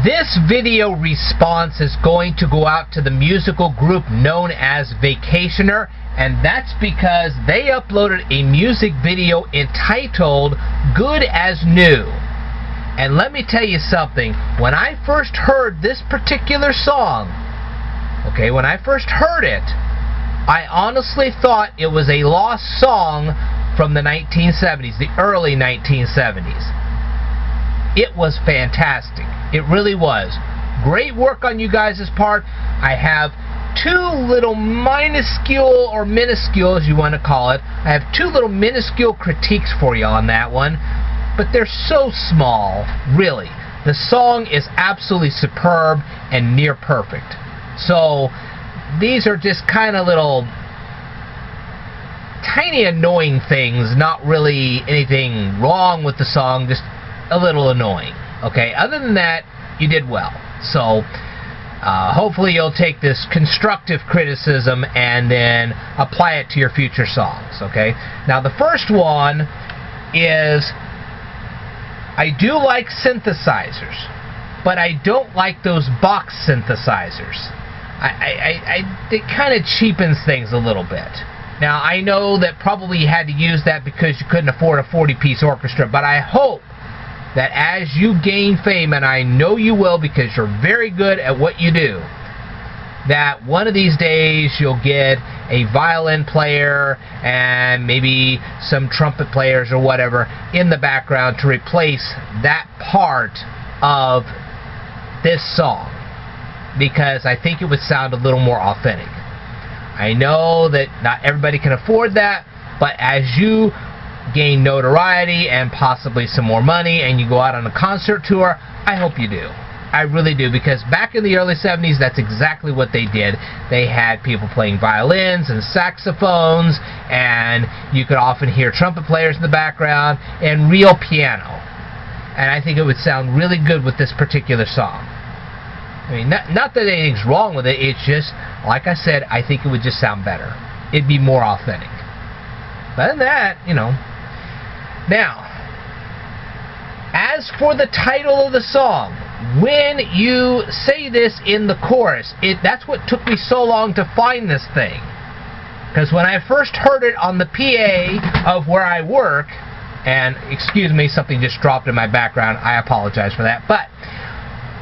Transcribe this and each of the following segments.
This video response is going to go out to the musical group known as Vacationer, and that's because they uploaded a music video entitled Good as New. And let me tell you something, when I first heard this particular song, when I first heard it, I honestly thought it was a lost song from the 1970s, the early 1970s. It was fantastic. It really was. Great work on you guys' part. I have two little minuscule, or minuscule as you want to call it, I have two little minuscule critiques for you on that one, but they're so small, really. The song is absolutely superb and near perfect. So these are just kind of little tiny annoying things, not really anything wrong with the song, just a little annoying. Okay, other than that, you did well. So hopefully you'll take this constructive criticism and then apply it to your future songs. Okay, now the first one is, I do like synthesizers, but I don't like those box synthesizers. It kind of cheapens things a little bit. Now, I know that probably you had to use that because you couldn't afford a 40-piece orchestra, but I hope that as you gain fame, and I know you will because you're very good at what you do, that one of these days you'll get a violin player and maybe some trumpet players or whatever in the background to replace that part of this song, because I think it would sound a little more authentic. I know that not everybody can afford that, but as you gain notoriety and possibly some more money and you go out on a concert tour, I hope you do. I really do, because back in the early 70s, that's exactly what they did. They had people playing violins and saxophones, and you could often hear trumpet players in the background and real piano. And I think it would sound really good with this particular song. I mean, not that anything's wrong with it, it's just, like I said, I think it would just sound better. It'd be more authentic. But other than that, you know. Now, as for the title of the song, when you say this in the chorus, that's what took me so long to find this thing. Because when I first heard it on the PA of where I work, and excuse me, something just dropped in my background, I apologize for that, but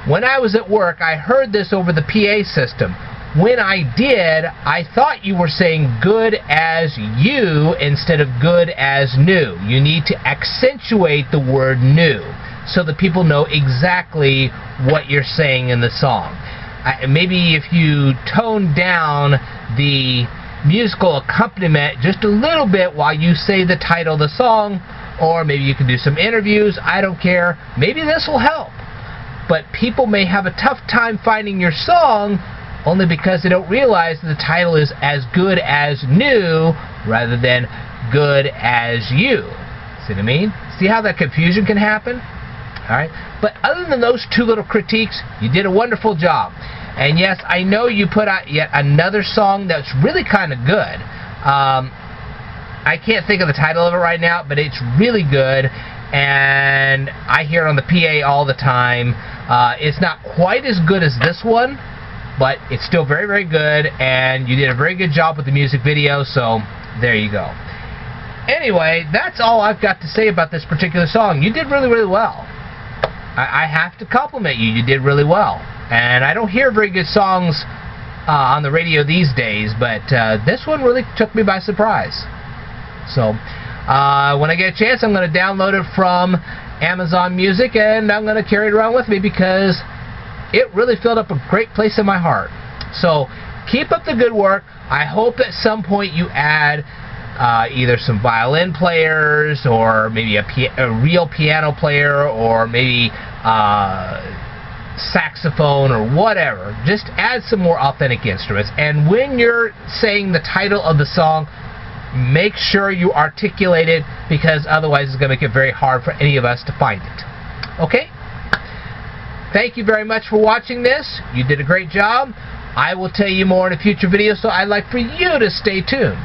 when I was at work, I heard this over the PA system. When I did, I thought you were saying good as you instead of good as new. You need to accentuate the word new so that people know exactly what you're saying in the song. Maybe if you tone down the musical accompaniment just a little bit while you say the title of the song, or maybe you can do some interviews, I don't care. Maybe this will help. But people may have a tough time finding your song only because they don't realize that the title is As Good As New rather than Good As You. See what I mean? See how that confusion can happen? Alright? But other than those two little critiques, you did a wonderful job. And yes, I know you put out yet another song that's really kind of good. I can't think of the title of it right now, but it's really good. And I hear it on the PA all the time. It's not quite as good as this one, but it's still very, very good, and you did a very good job with the music video, so there you go. Anyway, that's all I've got to say about this particular song. You did really, really well. I have to compliment you. You did really well. And I don't hear very good songs on the radio these days, but this one really took me by surprise. So when I get a chance, I'm going to download it from Amazon Music, and I'm going to carry it around with me because it really filled up a great place in my heart. So keep up the good work. I hope at some point you add either some violin players, or maybe a real piano player, or maybe saxophone or whatever. Just add some more authentic instruments. And when you're saying the title of the song, make sure you articulate it, because otherwise it's going to make it very hard for any of us to find it. Okay? Thank you very much for watching this. You did a great job. I will tell you more in a future video, so I'd like for you to stay tuned.